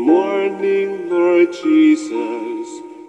morning, Lord Jesus.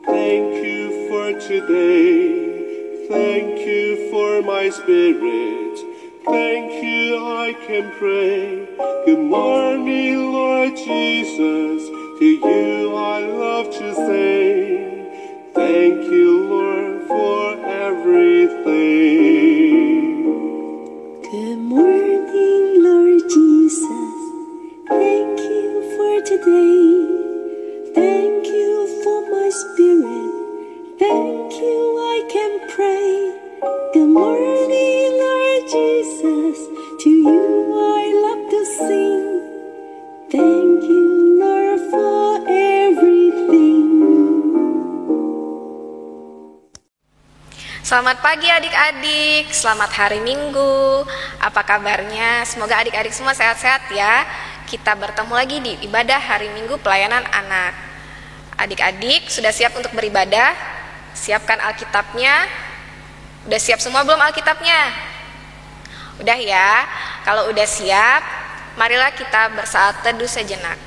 Thank you for today. Thank you for my spirit. Thank you, I can pray. Good morning, Lord Jesus. To you I love to say, thank you, Lord, for everything. Good morning, Lord Jesus. Thank you for today. Thank you for my spirit. Thank you, I can pray. Good morning, Lord Jesus. To you I love to sing. Thank you, Lord, for everything. Selamat pagi adik-adik, selamat hari Minggu. Apa kabarnya? Semoga adik-adik semua sehat-sehat ya. Kita bertemu lagi di ibadah hari Minggu pelayanan anak. Adik-adik sudah siap untuk beribadah? Siapkan Alkitabnya. Udah siap semua belum Alkitabnya? Udah ya. Kalau udah siap, marilah kita bersaat teduh sejenak.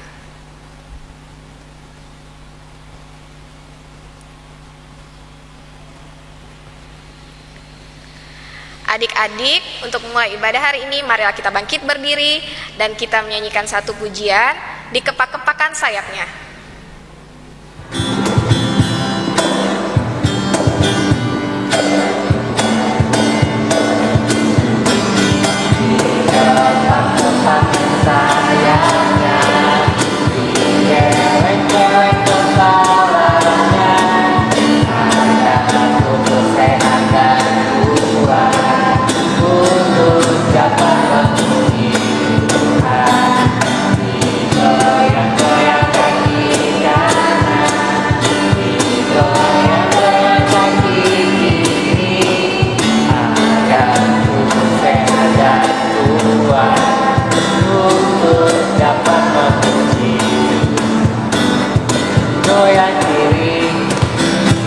Adik-adik, untuk mulai ibadah hari ini, marilah kita bangkit berdiri dan kita menyanyikan satu pujian, Dikepak-kepakan sayapnya.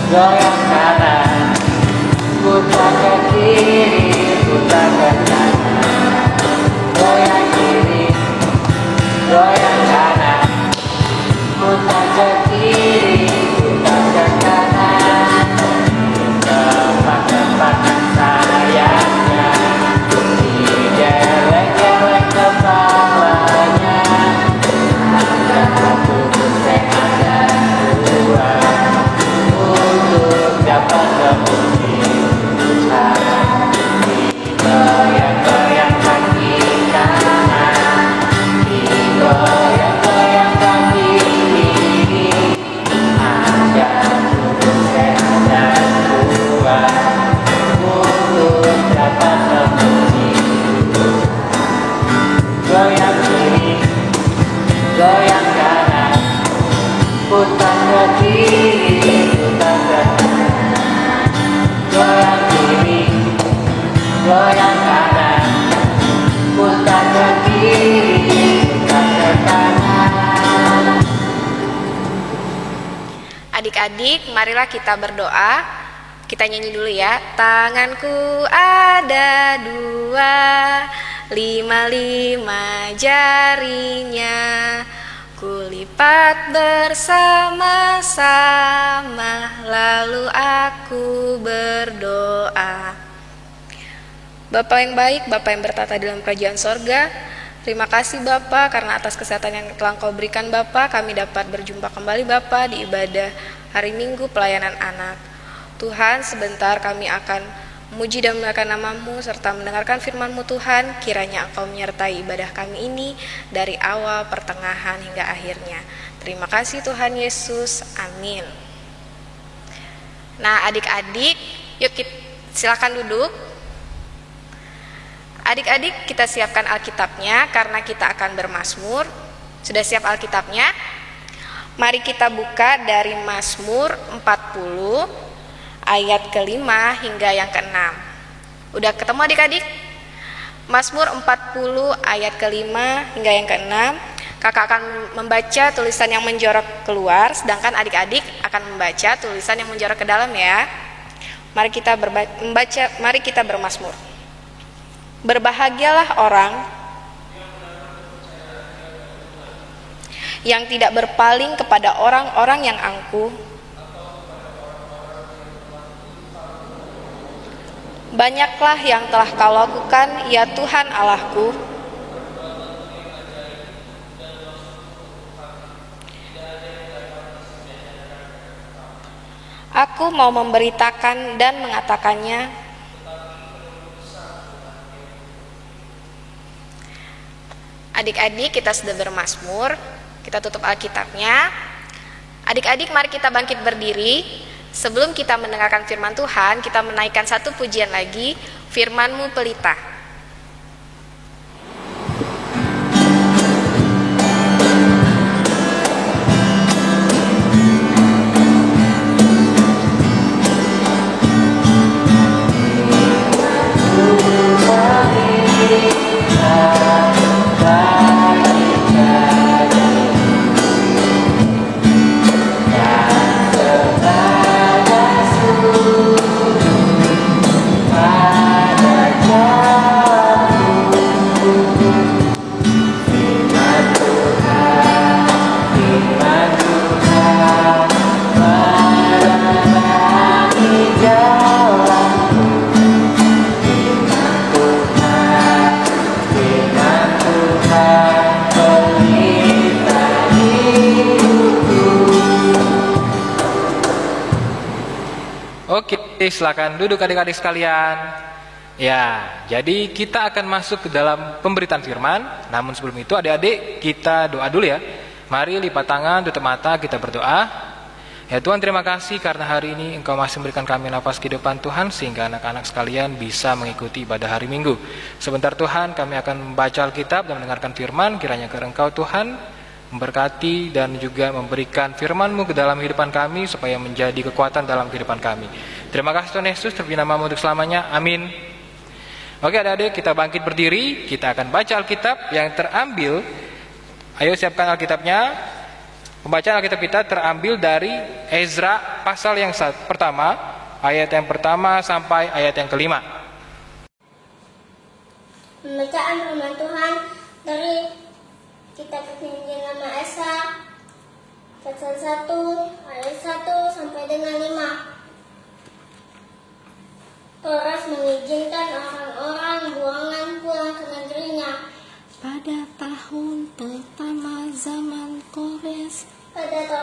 Goyang kanan, putar ke kiri, putar ke kanan. Goyang kiri, goyang kanan, putar ke kiri, putar ke kanan. Kepak-kepakan sayapnya, digeleng-geleng kepalanya. Ada satu pusing, ada dua. Dapat memuji Tuhan. Digoyang-goyang kaki kanan, digoyang-goyang kaki kiri. Ada pusing dan dua untuk dapat memuji Tuhan. Goyang kiri, goyang kanan, putar ke kiri, putar ke kanan. Goyang kiri, goyang kanan, putar ke kiri, putar ke kanan. Adik-adik, marilah kita berdoa. Kita nyanyi dulu ya. Tanganku ada dua, lima jarinya. Kulipat bersama-sama, lalu aku berdoa. Bapa yang baik, Bapa yang bertata dalam kerajaan sorga, terima kasih Bapa karena atas kesehatan yang telah Kau berikan Bapa, kami dapat berjumpa kembali Bapa di ibadah hari Minggu pelayanan anak. Tuhan, sebentar kami akan memuji dan memuliakan nama-Mu serta mendengarkan firman-Mu Tuhan. Kiranya Engkau menyertai ibadah kami ini dari awal, pertengahan hingga akhirnya. Terima kasih Tuhan Yesus, amin. Nah adik-adik, yuk silakan duduk. Adik-adik, kita siapkan Alkitabnya karena kita akan bermazmur. Sudah siap Alkitabnya? Mari kita buka dari Mazmur 40 ayat ke-5 hingga yang ke-6. Udah ketemu adik-adik? Mazmur 40 ayat ke-5 hingga yang ke-6. Kakak akan membaca tulisan yang menjorok keluar, sedangkan adik-adik akan membaca tulisan yang menjorok ke dalam ya. Mari kita mari kita bermazmur. Berbahagialah orang yang tidak berpaling kepada orang-orang yang angkuh. Banyaklah yang telah Kau lakukan, ya Tuhan Allahku. Aku mau memberitakan dan mengatakannya. Adik-adik, kita sudah bermazmur, kita tutup Alkitabnya. Adik-adik, mari kita bangkit berdiri. Sebelum kita mendengarkan firman Tuhan, kita menaikkan satu pujian lagi, Firman-Mu Pelita. Oke, silakan duduk adik-adik sekalian. Ya, jadi kita akan masuk ke dalam pemberitaan firman. Namun sebelum itu adik-adik kita doa dulu ya. Mari lipat tangan, tutup mata, kita berdoa. Ya Tuhan, terima kasih karena hari ini Engkau masih memberikan kami nafas kehidupan Tuhan, sehingga anak-anak sekalian bisa mengikuti ibadah hari Minggu. Sebentar Tuhan, kami akan membaca Alkitab dan mendengarkan firman. Kiranya Engkau Tuhan memberkati dan juga memberikan firman-Mu ke dalam kehidupan kami, supaya menjadi kekuatan dalam kehidupan kami. Terima kasih Tuhan Yesus, terpuji nama-Mu untuk selamanya. Amin. Oke adik-adik, kita bangkit berdiri. Kita akan baca Alkitab yang terambil. Ayo siapkan Alkitabnya. Pembacaan Alkitab kita terambil dari Ezra pasal yang pertama, ayat yang pertama sampai ayat yang kelima. Pembacaan firman Tuhan dari Kitab Perjanjian Lama Ezra pasal 1 ayat 1 sampai dengan 5. Kores mengizinkan orang-orang buangan pulang ke negerinya. Pada tahun pertama zaman Kores, Raja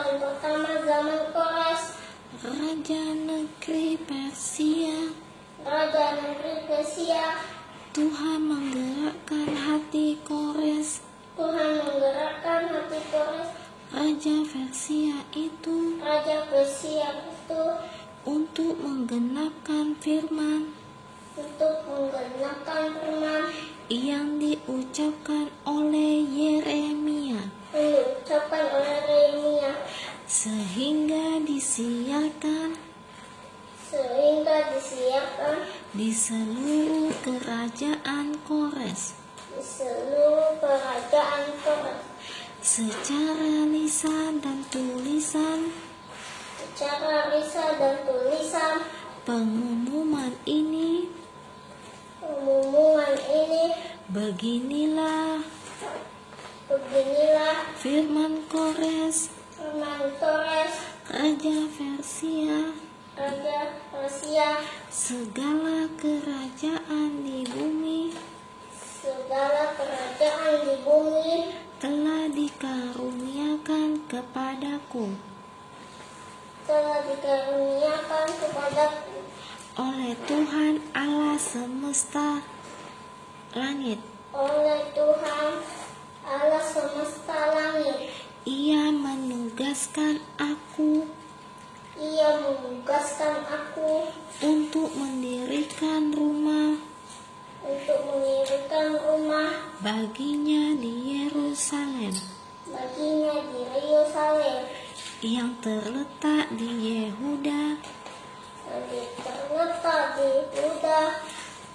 negeri Persia, Tuhan menggerakkan hati Kores, Raja Persia itu untuk menggenapkan firman yang diucapkan oleh Yeremia, sehingga disiarkan di seluruh kerajaan Kores, secara lisan dan tulisan. Pengumuman ini beginilah firman Kores, Raja Persia, segala kerajaan di bumi telah dikaruniakan kepadaku oleh Tuhan Allah semesta langit. Ia menugaskan aku untuk mendirikan rumah baginya di Yerusalem, yang terletak di Yehuda.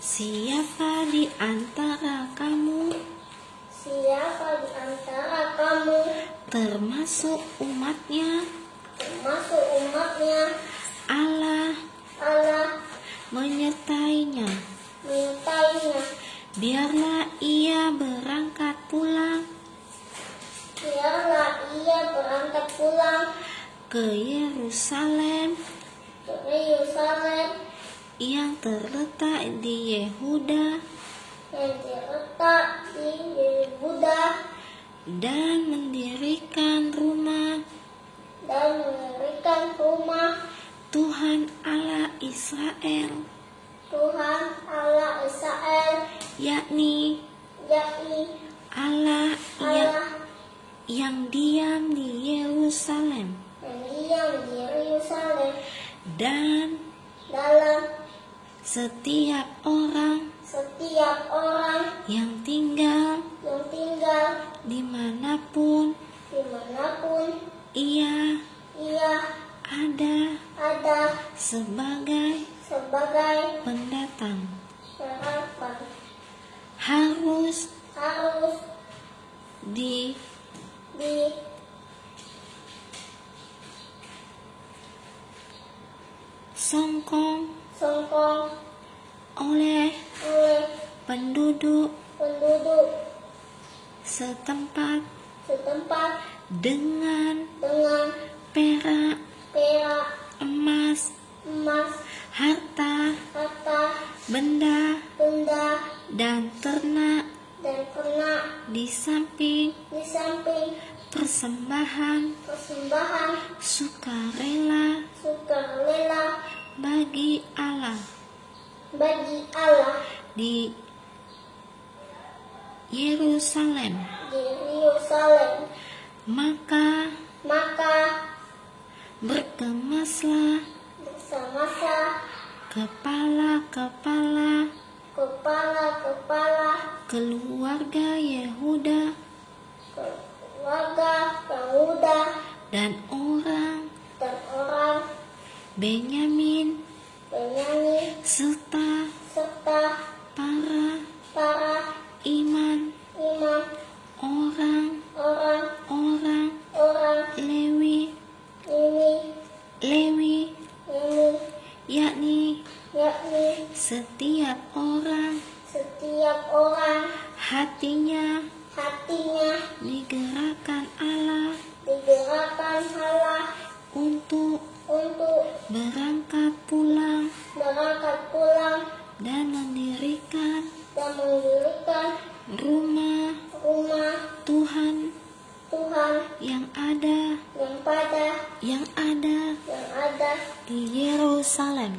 Siapa di antara kamu termasuk umatnya Allah menyertainya, biarlah ia berangkat pulang ke Yerusalem yang terletak di Yehuda dan mendirikan rumah Tuhan Allah Israel, yakni Allah yang diam di Yerusalem dan setiap orang yang tinggal dimanapun ia ada sebagai pendatang harus disongkong oleh penduduk setempat dengan perak, emas, harta, benda, dan ternak di samping persembahan sukarela bagi Allah di Yerusalem. Maka berkemaslah kepala-kepala keluarga Yehuda dan orang Benyamin serta para imam orang Lewi yakni setiap orang hatinya digerakkan Allah untuk berangkat pulang dan mendirikan rumah Tuhan yang ada di Yerusalem.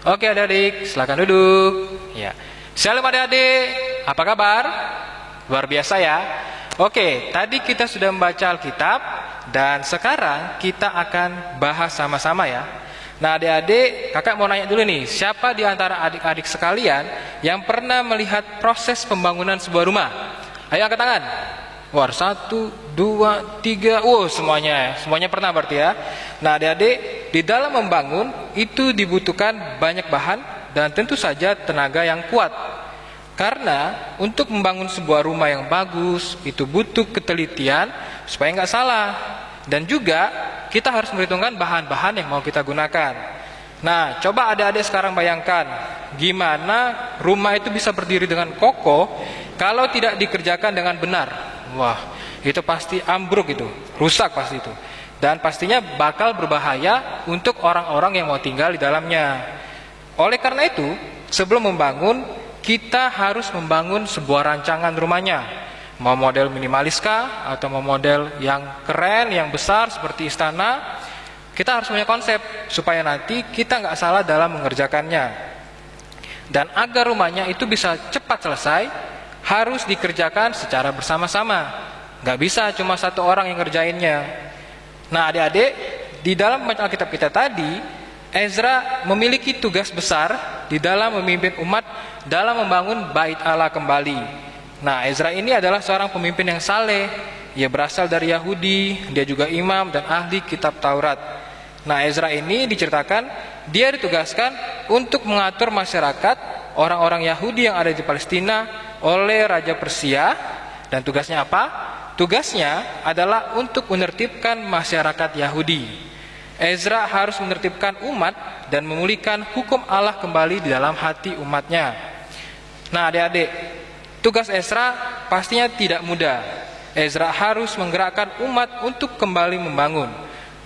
Oke adik-adik, silakan duduk. Ya. Shalom adik-adik, apa kabar? Luar biasa ya. Oke, tadi kita sudah membaca Alkitab dan sekarang kita akan bahas sama-sama ya. Nah adik-adik, kakak mau nanya dulu nih, siapa di antara adik-adik sekalian yang pernah melihat proses pembangunan sebuah rumah? Ayo angkat tangan. Wah, 1, 2, 3, semuanya pernah berarti ya. Nah adik-adik, di dalam membangun itu dibutuhkan banyak bahan dan tentu saja tenaga yang kuat. Karena untuk membangun sebuah rumah yang bagus itu butuh ketelitian supaya nggak salah. Dan juga kita harus memperhitungkan bahan-bahan yang mau kita gunakan. Nah, coba adik-adik sekarang bayangkan gimana rumah itu bisa berdiri dengan kokoh kalau tidak dikerjakan dengan benar. Wah, itu pasti ambruk itu, rusak pasti itu. Dan pastinya bakal berbahaya untuk orang-orang yang mau tinggal di dalamnya. Oleh karena itu, sebelum membangun, kita harus membangun sebuah rancangan rumahnya. Mau model minimalis kah? Atau mau model yang keren, yang besar seperti istana? Kita harus punya konsep supaya nanti kita nggak salah dalam mengerjakannya. Dan agar rumahnya itu bisa cepat selesai, harus dikerjakan secara bersama-sama. Nggak bisa cuma satu orang yang ngerjainnya. Nah adik-adik, di dalam bacaan Alkitab kita tadi, Ezra memiliki tugas besar di dalam memimpin umat dalam membangun bait Allah kembali. Nah, Ezra ini adalah seorang pemimpin yang saleh. Ia berasal dari Yahudi, dia juga imam dan ahli kitab Taurat. Nah, Ezra ini diceritakan dia ditugaskan untuk mengatur masyarakat orang-orang Yahudi yang ada di Palestina oleh Raja Persia. Dan tugasnya apa? Tugasnya adalah untuk menertibkan masyarakat Yahudi. Ezra harus menertibkan umat dan memulihkan hukum Allah kembali di dalam hati umatnya. Nah adik-adik, tugas Ezra pastinya tidak mudah. Ezra harus menggerakkan umat untuk kembali membangun.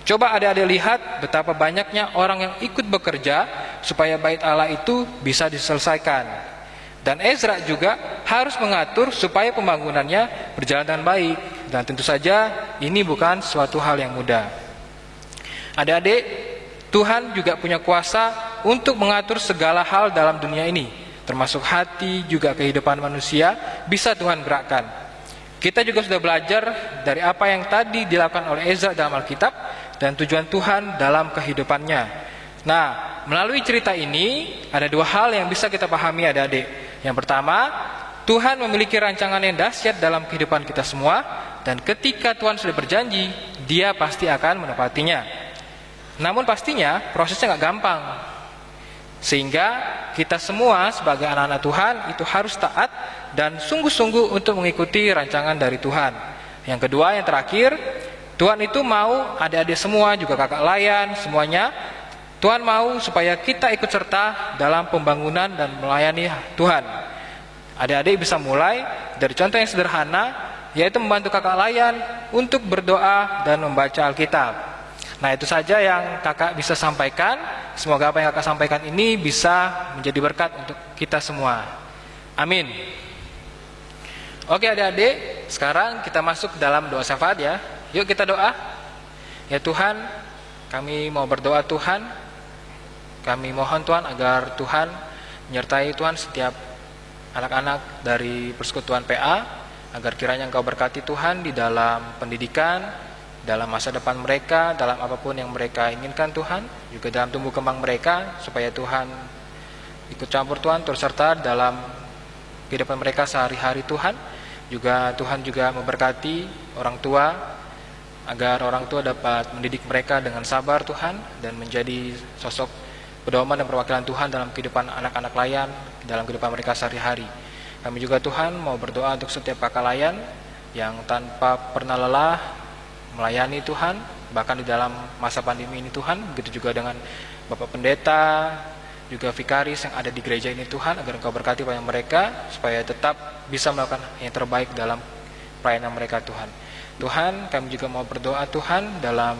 Coba adik-adik lihat betapa banyaknya orang yang ikut bekerja supaya bait Allah itu bisa diselesaikan. Dan Ezra juga harus mengatur supaya pembangunannya berjalan dengan baik. Dan tentu saja ini bukan suatu hal yang mudah. Adik-adik, Tuhan juga punya kuasa untuk mengatur segala hal dalam dunia ini, termasuk hati juga kehidupan manusia bisa Tuhan gerakkan. Kita juga sudah belajar dari apa yang tadi dilakukan oleh Ezra dalam Alkitab dan tujuan Tuhan dalam kehidupannya. Nah, melalui cerita ini ada dua hal yang bisa kita pahami adik-adik. Yang pertama, Tuhan memiliki rancangan yang dahsyat dalam kehidupan kita semua, dan ketika Tuhan sudah berjanji, Dia pasti akan menepatinya. Namun pastinya prosesnya gak gampang, sehingga kita semua sebagai anak-anak Tuhan itu harus taat dan sungguh-sungguh untuk mengikuti rancangan dari Tuhan. Yang kedua, yang terakhir, Tuhan itu mau adik-adik semua, juga kakak layan, semuanya Tuhan mau supaya kita ikut serta dalam pembangunan dan melayani Tuhan. Adik-adik bisa mulai dari contoh yang sederhana, yaitu membantu kakak layan untuk berdoa dan membaca Alkitab. Nah, itu saja yang kakak bisa sampaikan. Semoga apa yang kakak sampaikan ini bisa menjadi berkat untuk kita semua. Amin. Oke adik-adik, sekarang kita masuk ke dalam doa syafaat ya. Yuk kita doa. Ya Tuhan, kami mau berdoa Tuhan. Kami mohon Tuhan agar Tuhan menyertai Tuhan setiap anak-anak dari persekutuan PA, agar kiranya Engkau berkati Tuhan di dalam pendidikan, dalam masa depan mereka, dalam apapun yang mereka inginkan Tuhan, juga dalam tumbuh kembang mereka, supaya Tuhan ikut campur Tuhan, turut serta dalam kehidupan mereka sehari-hari Tuhan. Juga Tuhan juga memberkati orang tua, agar orang tua dapat mendidik mereka dengan sabar Tuhan, dan menjadi sosok pedoman dan perwakilan Tuhan dalam kehidupan anak-anak layan, dalam kehidupan mereka sehari-hari. Kami juga Tuhan mau berdoa untuk setiap kakak layan yang tanpa pernah lelah melayani Tuhan, bahkan di dalam masa pandemi ini Tuhan. Begitu juga dengan Bapak Pendeta, juga vikaris yang ada di gereja ini Tuhan, agar Engkau berkati pada mereka supaya tetap bisa melakukan yang terbaik dalam pelayanan mereka Tuhan. Tuhan, kami juga mau berdoa Tuhan dalam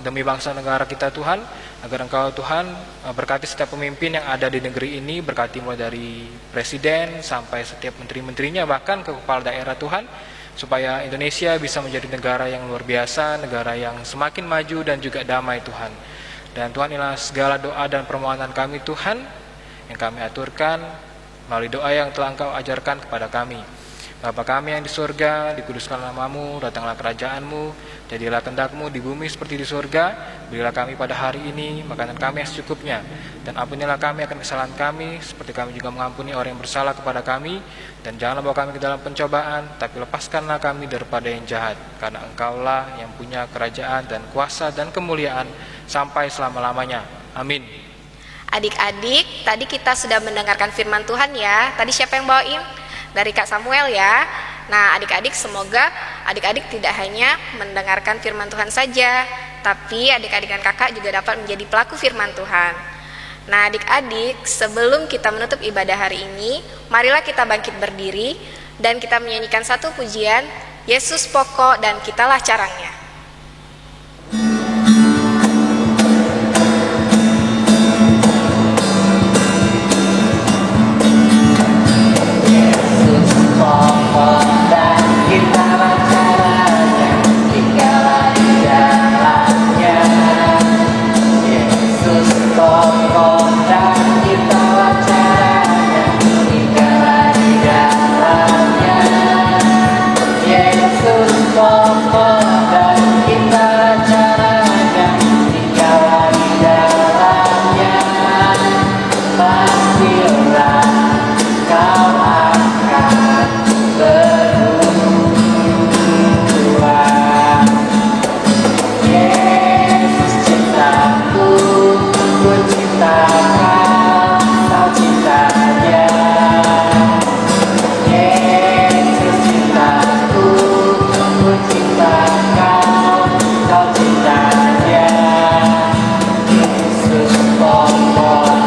demi bangsa negara kita Tuhan, agar Engkau Tuhan berkati setiap pemimpin yang ada di negeri ini, berkati mulai dari presiden sampai setiap menteri-menterinya, bahkan ke kepala daerah Tuhan, supaya Indonesia bisa menjadi negara yang luar biasa, negara yang semakin maju dan juga damai Tuhan. Dan Tuhan, inilah segala doa dan permohonan kami Tuhan, yang kami aturkan melalui doa yang telah Engkau ajarkan kepada kami. Bapa kami yang di surga, dikuduskanlah namamu, datanglah kerajaan-Mu, jadilah kehendak-Mu di bumi seperti di surga. Berilah kami pada hari ini makanan kami yang secukupnya, dan ampunilah kami akan kesalahan kami, seperti kami juga mengampuni orang yang bersalah kepada kami. Dan janganlah bawa kami ke dalam pencobaan, tapi lepaskanlah kami daripada yang jahat, karena Engkaulah yang punya kerajaan dan kuasa dan kemuliaan sampai selama-lamanya. Amin. Adik-adik, tadi kita sudah mendengarkan firman Tuhan ya. Tadi siapa yang bawain? Dari Kak Samuel ya. Nah, adik-adik, semoga adik-adik tidak hanya mendengarkan firman Tuhan saja, tapi adik-adik dan kakak juga dapat menjadi pelaku firman Tuhan. Nah, adik-adik, sebelum kita menutup ibadah hari ini, marilah kita bangkit berdiri dan kita menyanyikan satu pujian, Yesus pokok dan kitalah carangnya. Yesus pokok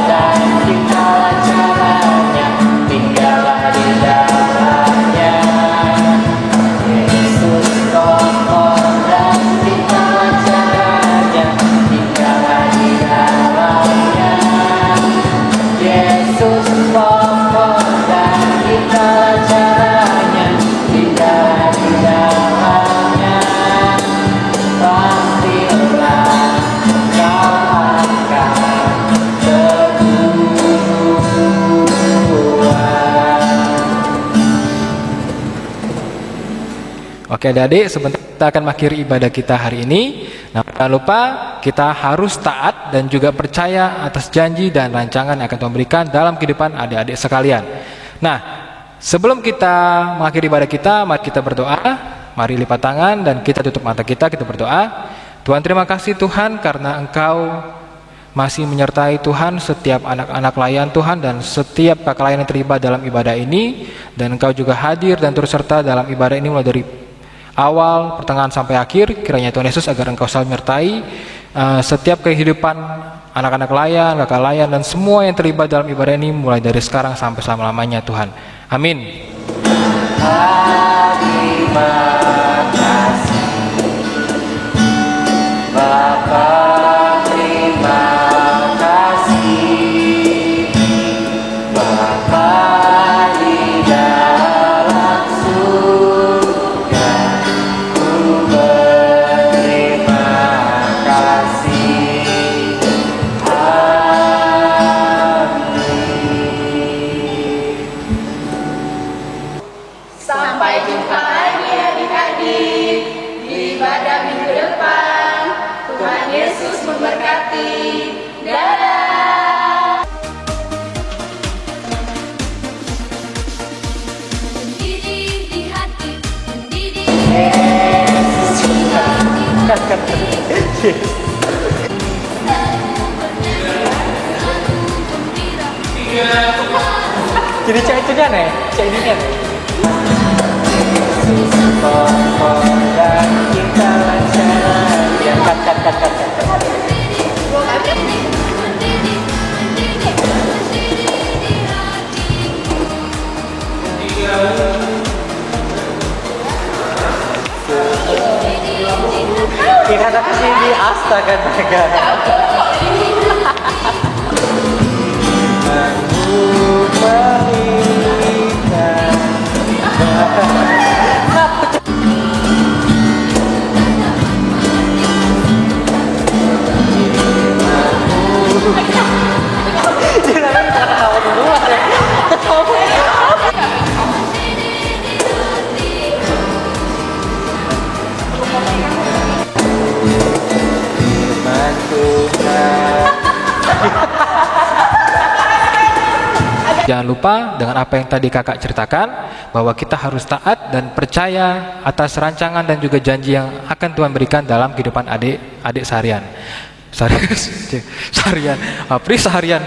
dan kita cara Yesus pokok dan kita caranya, kita di dalamnya, pastilah kau akan terbuat. Oke adik-adik, sebentar kita akan mengakhiri ibadah kita hari ini. Nah, jangan lupa kita harus taat dan juga percaya atas janji dan rancangan yang akan Tuhan berikan dalam kehidupan adik-adik sekalian. Nah, sebelum kita mengakhiri ibadah kita, mari kita berdoa. Mari lipat tangan dan kita tutup mata kita berdoa. Tuhan, terima kasih Tuhan karena Engkau masih menyertai Tuhan setiap anak-anak layan Tuhan dan setiap kakak layan yang terlibat dalam ibadah ini. Dan Engkau juga hadir dan turut serta dalam ibadah ini mulai dari awal, pertengahan sampai akhir. Kiranya Tuhan Yesus agar Engkau selalu menyertai setiap kehidupan anak-anak layan, kakak layan, dan semua yang terlibat dalam ibadah ini mulai dari sekarang sampai selama-lamanya Tuhan. Amin. Terima kasih Bapa, terima kasih Bapa di dalam surga, ku berterima kasih. Sampai jumpa lagi adik-adik di ibadah minggu depan. Tuhan Yesus memberkati. Dadah. Mendidih di hati, mendidih di Jadi cek itu kan ya? Cek ini kan? Pokok dan kita lancar. Kat. Kita ada kesini astaga naga. Jangan lupa dengan apa yang tadi kakak ceritakan, bahwa kita harus taat dan percaya atas rancangan dan juga janji yang akan Tuhan berikan dalam kehidupan adik-adik seharian. Seharian, Apri seharian.